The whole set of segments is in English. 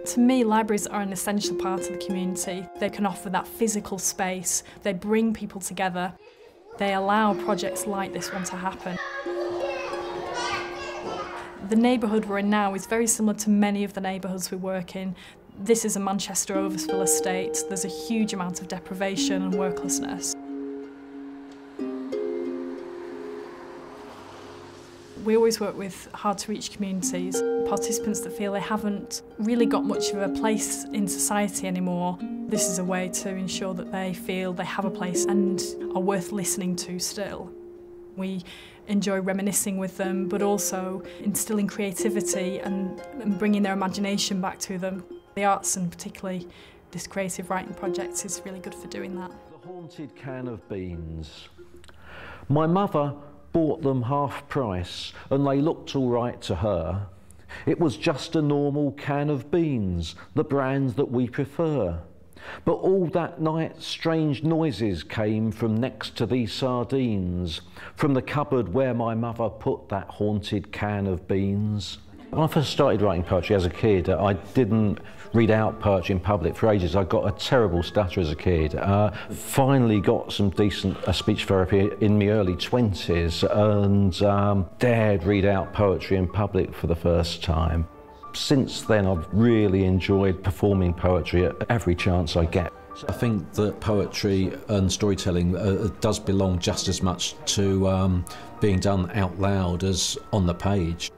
To me, libraries are an essential part of the community. They can offer that physical space, they bring people together, they allow projects like this one to happen. The neighbourhood we're in now is very similar to many of the neighbourhoods we work in. This is a Manchester Overspill estate. There's a huge amount of deprivation and worklessness. We always work with hard-to-reach communities, participants that feel they haven't really got much of a place in society anymore. This is a way to ensure that they feel they have a place and are worth listening to still. We enjoy reminiscing with them, but also instilling creativity and bringing their imagination back to them. The arts, and particularly this creative writing project, is really good for doing that. The haunted can of beans. My mother bought them half price and they looked all right to her. It was just a normal can of beans, the brand that we prefer. But all that night strange noises came from next to these sardines, from the cupboard where my mother put that haunted can of beans. When I first started writing poetry as a kid, I didn't read out poetry in public for ages. I got a terrible stutter as a kid. Finally got some decent speech therapy in my early 20s and dared read out poetry in public for the first time. Since then, I've really enjoyed performing poetry at every chance I get. I think that poetry and storytelling does belong just as much to being done out loud as on the page.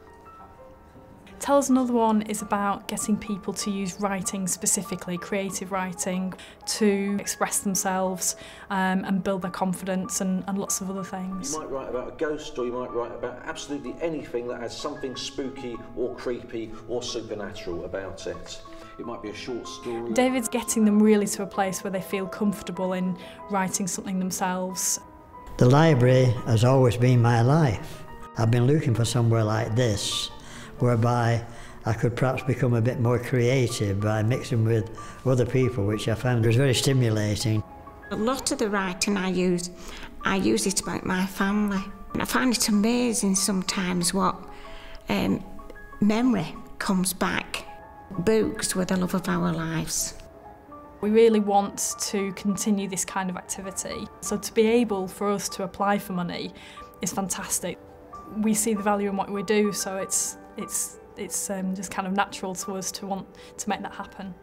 Tell Us Another One is about getting people to use writing specifically, creative writing, to express themselves and build their confidence and lots of other things. You might write about a ghost, or you might write about absolutely anything that has something spooky or creepy or supernatural about it. It might be a short story. David's getting them really to a place where they feel comfortable in writing something themselves. The library has always been my life. I've been looking for somewhere like this, whereby I could perhaps become a bit more creative by mixing with other people, which I found was very stimulating. A lot of the writing I use it about my family. And I find it amazing sometimes what memory comes back. Books were the love of our lives. We really want to continue this kind of activity. So to be able for us to apply for money is fantastic. We see the value in what we do, so it's just kind of natural to us to want to make that happen.